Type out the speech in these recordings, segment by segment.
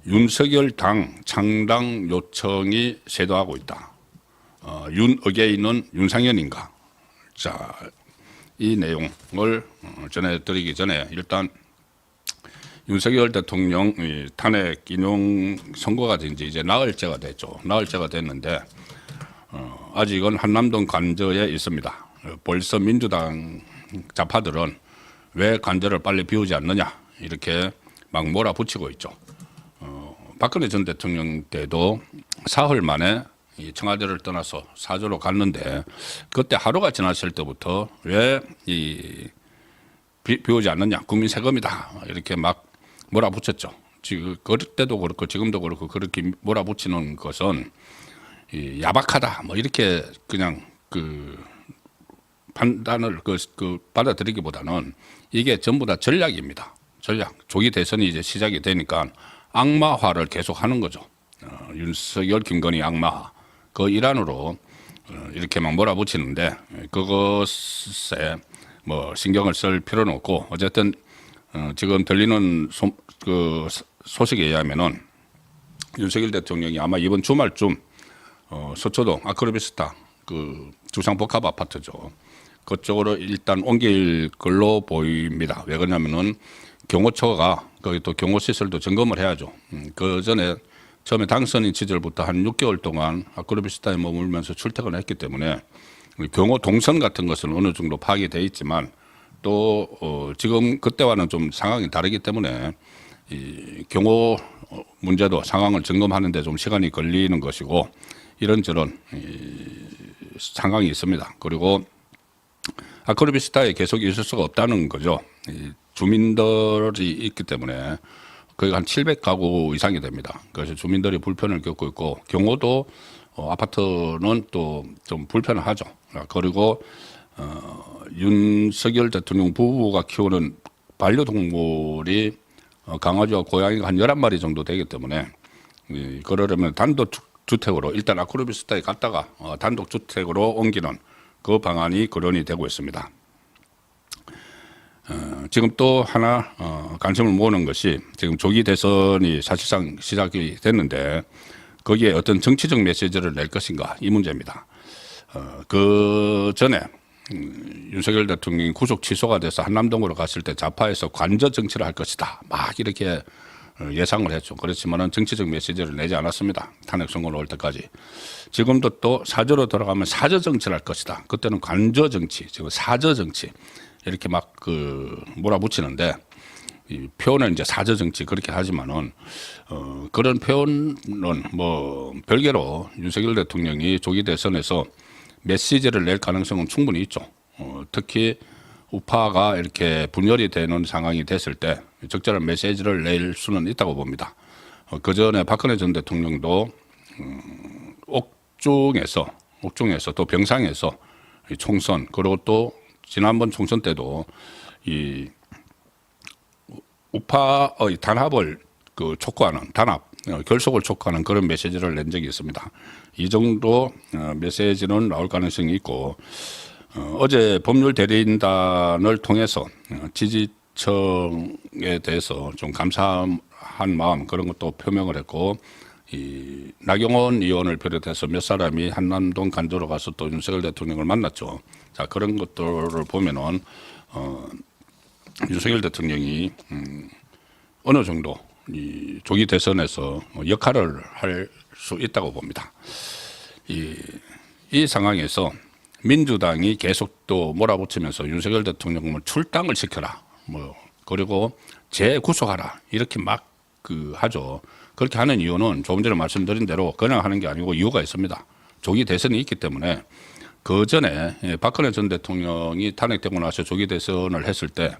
윤석열 당 창당 요청이 쇄도하고 있다. 윤어게인은 윤상현인가? 자, 이 내용을 전해드리기 전에 일단 윤석열 대통령 탄핵 인용 선고가 된 지 이제 나흘째가 됐죠. 나흘째가 됐는데 아직은 한남동 관저에 있습니다. 벌써 민주당 좌파들은 왜 관저를 빨리 비우지 않느냐 이렇게 막 몰아붙이고 있죠. 박근혜 전 대통령 때도 사흘 만에 이 청와대를 떠나서 사저로 갔는데 그때 하루가 지났을 때부터 왜 이 비우지 않느냐, 국민 세금이다 이렇게 막 몰아붙였죠. 지금 그때도 그렇고 지금도 그렇고 그렇게 몰아붙이는 것은 이 야박하다 뭐 이렇게 그냥 그 판단을 받아들이기보다는 이게 전부 다 전략입니다. 전략. 조기 대선이 이제 시작이 되니까 악마화를 계속하는 거죠. 윤석열, 김건희 악마화. 그 일환으로 이렇게 막 몰아붙이는데 그것에 뭐 신경을 쓸 필요는 없고 어쨌든 지금 들리는 소식에 의하면은 윤석열 대통령이 아마 이번 주말쯤 서초동 아크로비스타 그 주상복합 아파트죠. 그쪽으로 일단 옮길 걸로 보입니다. 왜 그러냐면은 경호처가 거기 또 경호시설도 점검을 해야죠. 그 전에 처음에 당선인 시절부터 한 6개월 동안 아크로비스타에 머물면서 출퇴근을 했기 때문에 경호 동선 같은 것은 어느 정도 파악이 돼 있지만 또 지금 그때와는 좀 상황이 다르기 때문에 이 경호 문제도 상황을 점검하는데 좀 시간이 걸리는 것이고 이런저런 상황이 있습니다. 그리고 아크로비스타에 계속 있을 수가 없다는 거죠. 주민들이 있기 때문에 거의 한 700가구 이상이 됩니다. 그래서 주민들이 불편을 겪고 있고 경호도 아파트는 또 좀 불편하죠. 그리고 윤석열 대통령 부부가 키우는 반려동물이 강아지와 고양이가 한 11마리 정도 되기 때문에 그러려면 단독주택으로 일단 아크로비스타에 갔다가 단독주택으로 옮기는 그 방안이 거론이 되고 있습니다. 지금 또 하나 관심을 모으는 것이 지금 조기 대선이 사실상 시작이 됐는데 거기에 어떤 정치적 메시지를 낼 것인가 이 문제입니다. 그 전에 윤석열 대통령이 구속 취소가 돼서 한남동으로 갔을 때 좌파에서 관저 정치를 할 것이다 막 이렇게 예상을 했죠. 그렇지만은 정치적 메시지를 내지 않았습니다. 탄핵 선고를 올 때까지. 지금도 또 사저로 돌아가면 사저 정치를 할 것이다. 그때는 관저 정치, 지금 사저 정치 이렇게 막 몰아붙이는데 이 표현은 이제 사저 정치 그렇게 하지만은 그런 표현은 뭐 별개로 윤석열 대통령이 조기 대선에서 메시지를 낼 가능성은 충분히 있죠. 특히 우파가 이렇게 분열이 되는 상황이 됐을 때 적절한 메시지를 낼 수는 있다고 봅니다. 그 전에 박근혜 전 대통령도 옥중에서 또 병상에서 총선 그리고 또 지난번 총선 때도 이 우파의 단합을 촉구하는 결속을 촉구하는 그런 메시지를 낸 적이 있습니다. 이 정도 메시지는 나올 가능성이 있고 어제 법률 대리인단을 통해서 지지층에 대해서 좀 감사한 마음 그런 것도 표명을 했고 이 나경원 의원을 비롯해서 몇 사람이 한남동 간저로 가서 또 윤석열 대통령을 만났죠. 자 그런 것들을 보면은 윤석열 대통령이 어느 정도 이 조기 대선에서 역할을 할 수 있다고 봅니다. 이 상황에서 민주당이 계속 또 몰아붙이면서 윤석열 대통령을 출당을 시켜라, 뭐 그리고 재구속하라 이렇게 막 하죠. 그렇게 하는 이유는 조금 전에 말씀드린 대로 그냥 하는 게 아니고 이유가 있습니다. 조기 대선이 있기 때문에 그 전에 박근혜 전 대통령이 탄핵되고 나서 조기 대선을 했을 때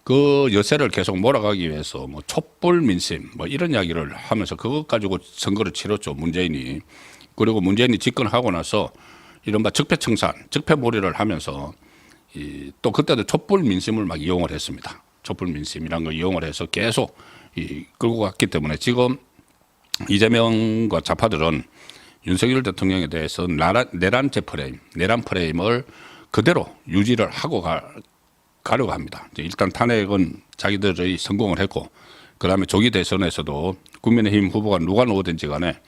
그 여세를 계속 몰아가기 위해서 뭐 촛불 민심 뭐 이런 이야기를 하면서 그것 가지고 선거를 치렀죠. 문재인이. 그리고 문재인이 집권하고 나서 이른바 적폐청산, 적폐몰이를 하면서 또 그때도 촛불 민심을 막 이용을 했습니다. 촛불 민심이라는 걸 이용을 해서 계속 끌고 갔기 때문에 지금 이재명과 좌파들은 윤석열 대통령에 대해서 내란 프레임을 그대로 유지를 하고 가려고 합니다. 일단 탄핵은 자기들의 성공을 했고 그다음에 조기 대선에서도 국민의힘 후보가 누가 나오든지 간에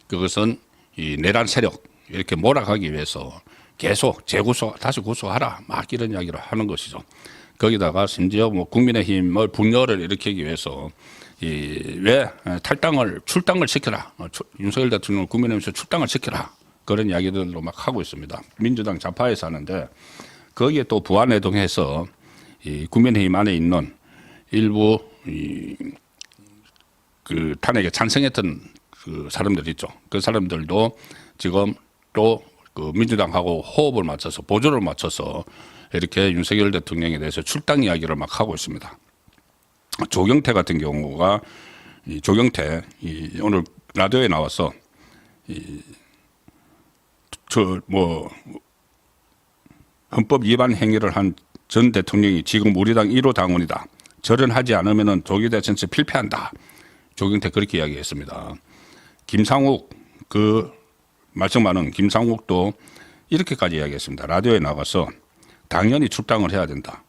그것은 이 내란 세력 이렇게 몰아가기 위해서 계속 재구속 다시 구속하라 막 이런 이야기를 하는 것이죠. 거기다가 심지어 뭐 국민의힘을 분열을 일으키기 위해서 왜 출당을 시켜라. 윤석열 대통령 국민의힘에서 출당을 시켜라. 그런 이야기들로 막 하고 있습니다. 민주당 좌파에서 하는데 거기에 또 부안해동해서 이 국민의힘 안에 있는 일부 그 탄핵에 찬성했던 그 사람들 있죠. 그 사람들도 지금 또 그 민주당하고 호흡을 맞춰서 보조를 맞춰서 이렇게 윤석열 대통령에 대해서 출당 이야기를 막 하고 있습니다. 조경태 같은 경우가 조경태 오늘 라디오에 나와서 헌법 위반 행위를 한 전 대통령이 지금 우리 당 1호 당원이다. 저런 하지 않으면은 조기 대선에서 필패한다. 조경태 그렇게 이야기했습니다. 김상욱 그 말썽 많은 김상욱도 이렇게까지 이야기했습니다. 라디오에 나가서 당연히 출당을 해야 된다.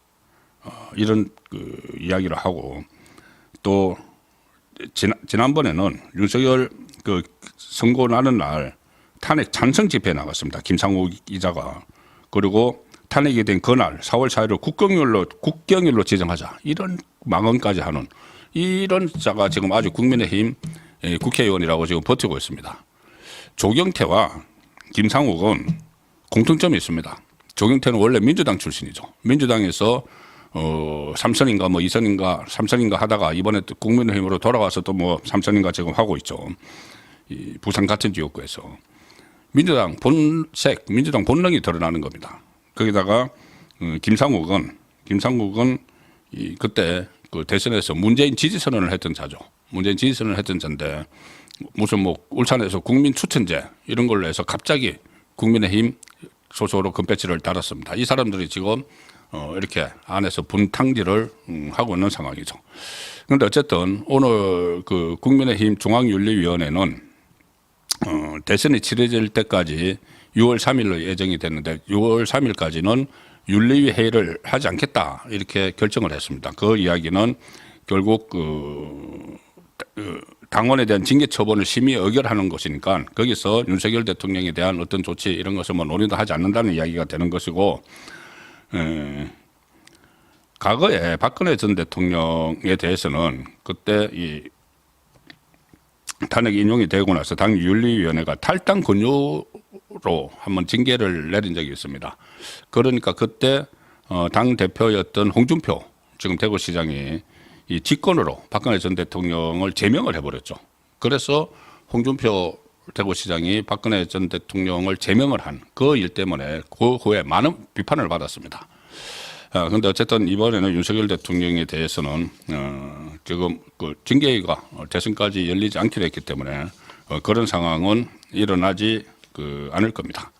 이런 그 이야기를 하고 또 지난번에는 윤석열 그 선고 나는 날 탄핵 찬성 집회에 나갔습니다. 김상욱 기자가. 그리고 탄핵이 된 그날 4월 4일을 국경일로 지정하자. 이런 망언까지 하는 이런 자가 지금 아주 국민의힘 국회의원이라고 지금 버티고 있습니다. 조경태와 김상욱은 공통점이 있습니다. 조경태는 원래 민주당 출신이죠. 민주당에서 3선인가 뭐 2선인가 3선인가 하다가 이번에 또 국민의힘으로 돌아와서 또 뭐 3선인가 지금 하고 있죠. 이 부산 같은 지역구에서 민주당 본능이 드러나는 겁니다. 거기다가 김상욱은 그때 그 대선에서 문재인 지지 선언을 했던 자죠. 문재인 지지 선언을 했던 자인데 무슨 뭐 울산에서 국민 추천제 이런 걸로 해서 갑자기 국민의힘 소속으로 금배지를 달았습니다. 이 사람들이 지금 이렇게 안에서 분탕질을 하고 있는 상황이죠. 그런데 어쨌든 오늘 그 국민의힘 중앙윤리위원회는 대선이 치러질 때까지 6월 3일로 예정이 됐는데 6월 3일까지는 윤리위 회의를 하지 않겠다 이렇게 결정을 했습니다. 그 이야기는 결국 당원에 대한 징계 처분을 심의 의결하는 것이니까 거기서 윤석열 대통령에 대한 어떤 조치 이런 것을 뭐 논의도 하지 않는다는 이야기가 되는 것이고 과거에 박근혜 전 대통령에 대해서는 그때 이 탄핵 인용이 되고 나서 당 윤리위원회가 탈당 권유로 한번 징계를 내린 적이 있습니다. 그러니까 그때 당 대표였던 홍준표 지금 대구시장이 이 직권으로 박근혜 전 대통령을 제명을 해버렸죠. 그래서 홍준표 대구시장이 박근혜 전 대통령을 제명을 한 그 일 때문에 그 후에 많은 비판을 받았습니다. 그런데 어쨌든 이번에는 윤석열 대통령에 대해서는 지금 그 징계가 대선까지 열리지 않기로 했기 때문에 그런 상황은 일어나지 않을 겁니다.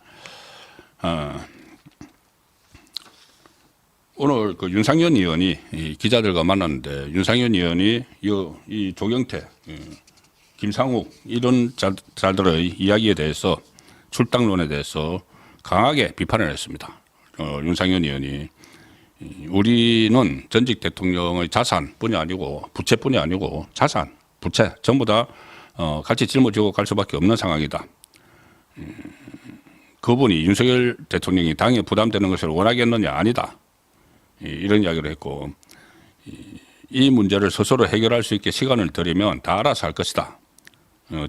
오늘 그 윤상현 의원이 기자들과 만났는데 윤상현 의원이 이 조경태, 김상욱 이런 자들의 이야기에 대해서 출당론에 대해서 강하게 비판을 했습니다. 윤상현 의원이 우리는 전직 대통령의 자산뿐이 아니고 부채뿐이 아니고 자산, 부채 전부 다 같이 짊어지고 갈 수밖에 없는 상황이다. 그분이 윤석열 대통령이 당에 부담되는 것을 원하겠느냐 아니다. 이런 이야기를 했고 이 문제를 스스로 해결할 수 있게 시간을 들이면 다 알아서 할 것이다.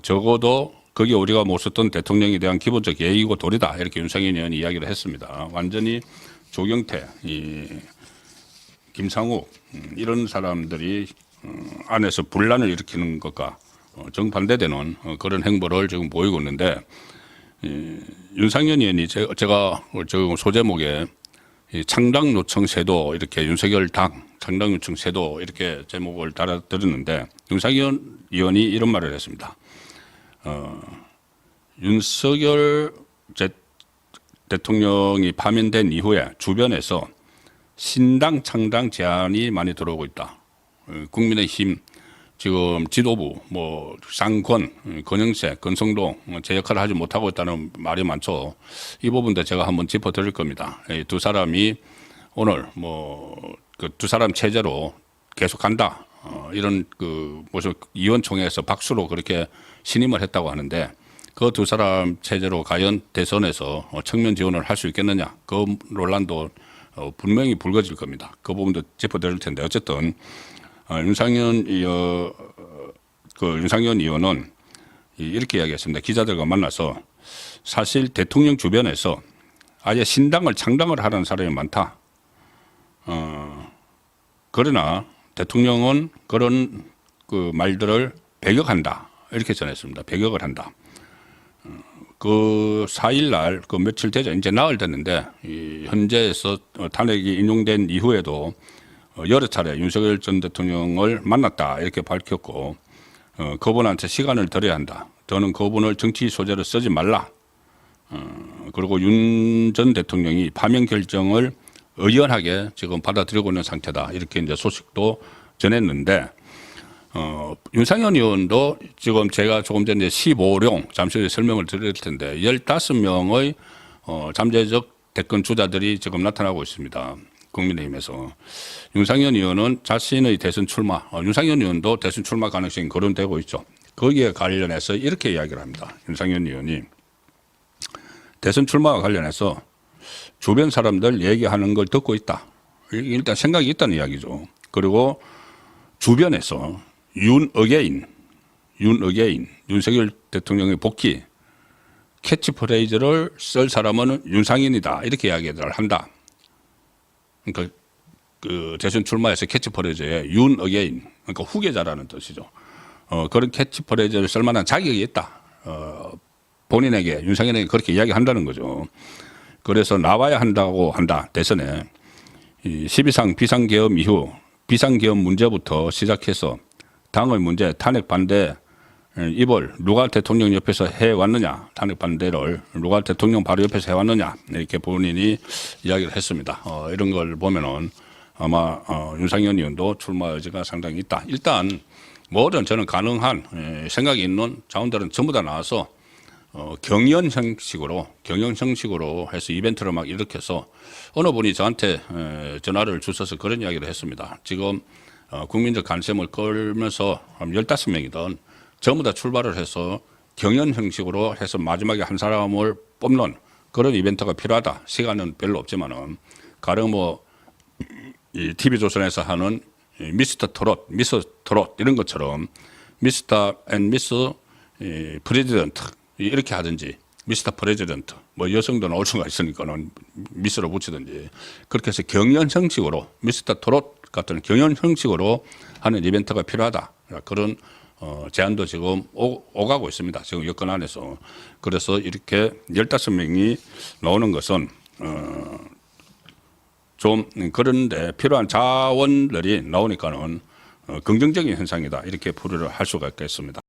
적어도 그게 우리가 못 썼던 대통령에 대한 기본적 예의고 도리다. 이렇게 윤상현 의원이 이야기를 했습니다. 완전히 조경태, 김상욱 이런 사람들이 안에서 분란을 일으키는 것과 정반대되는 그런 행보를 지금 보이고 있는데 윤상현 의원이 제가 저 소제목에 창당 요청 세도 이렇게 윤석열 당 창당 요청 세도 이렇게 제목을 달아드렸는데 윤상현 의원이 이런 말을 했습니다. 윤석열 대통령이 파면된 이후에 주변에서 신당 창당 제안이 많이 들어오고 있다. 국민의힘 지금 지도부 뭐 상권, 권영세, 권성동 제 역할을 하지 못하고 있다는 말이 많죠. 이 부분도 제가 한번 짚어드릴 겁니다. 두 사람이 오늘 뭐 그 두 사람 체제로 계속한다. 이런 그 무슨 의원총회에서 박수로 그렇게 신임을 했다고 하는데 그 두 사람 체제로 과연 대선에서 청면 지원을 할 수 있겠느냐 그 논란도 분명히 불거질 겁니다. 그 부분도 짚어드릴 텐데 어쨌든 윤상현 의원은 이렇게 이야기했습니다. 기자들과 만나서 사실 대통령 주변에서 아예 신당을 창당을 하는 사람이 많다. 그러나 대통령은 그런 그 말들을 배격한다. 이렇게 전했습니다. 배격을 한다. 그 4일날 그 며칠 되죠. 이제 나흘 됐는데 이 현재에서 탄핵이 인용된 이후에도 여러 차례 윤석열 전 대통령을 만났다 이렇게 밝혔고 그분한테 시간을 드려야 한다. 더는 그분을 정치 소재로 쓰지 말라. 그리고 윤 전 대통령이 파면 결정을 의연하게 지금 받아들이고 있는 상태다. 이렇게 이제 소식도 전했는데 윤상현 의원도 지금 제가 조금 전에 15룡 잠시 후에 설명을 드릴 텐데 15명의 잠재적 대권 주자들이 지금 나타나고 있습니다. 국민의힘에서. 윤상현 의원은 자신의 대선 출마, 윤상현 의원도 대선 출마 가능성이 거론되고 있죠. 거기에 관련해서 이렇게 이야기를 합니다. 윤상현 의원이 대선 출마와 관련해서 주변 사람들 얘기하는 걸 듣고 있다. 일단 생각이 있다는 이야기죠. 그리고 주변에서 윤석열 대통령의 복귀 캐치프레이즈를 쓸 사람은 윤상현이다. 이렇게 이야기를 한다. 그러니까 그 대선 출마에서 캐치프레이즈에 윤어게인, 그러니까 후계자라는 뜻이죠. 그런 캐치프레이즈를 쓸 만한 자격이 있다. 본인에게, 윤상현에게 그렇게 이야기한다는 거죠. 그래서 나와야 한다고 한다. 대선에. 12상 비상계엄 이후 비상계엄 문제부터 시작해서 당의 문제, 탄핵 반대, 이걸 누가 대통령 옆에서 해왔느냐, 탄핵 반대를 누가 대통령 바로 옆에서 해왔느냐, 이렇게 본인이 이야기를 했습니다. 이런 걸 보면은 아마 윤상현 의원도 출마 의지가 상당히 있다. 일단 뭐든 저는 가능한 생각이 있는 자원들은 전부 다 나와서 경연 형식으로 해서 이벤트를 막 일으켜서 어느 분이 저한테 전화를 주셔서 그런 이야기를 했습니다. 지금 국민적 관심을 끌면서 한 15명이든 전부 다 출발을 해서 경연 형식으로 해서 마지막에 한 사람을 뽑는 그런 이벤트가 필요하다. 시간은 별로 없지만은 가령 뭐 이 TV조선에서 하는 미스터 트롯, 미스 트롯 이런 것처럼 미스터 앤 미스 프레지던트 이렇게 하든지 미스터 프레지던트 뭐 여성도 나올 수가 있으니까는 미스로 붙이든지 그렇게 해서 경연 형식으로 미스터 트롯 같은 경연 형식으로 하는 이벤트가 필요하다. 그런 제안도 지금 오가고 있습니다. 지금 여건 안에서. 그래서 이렇게 15명이 나오는 것은 좀 그런데 필요한 자원들이 나오니까는 긍정적인 현상이다. 이렇게 풀이를 할 수가 있겠습니다.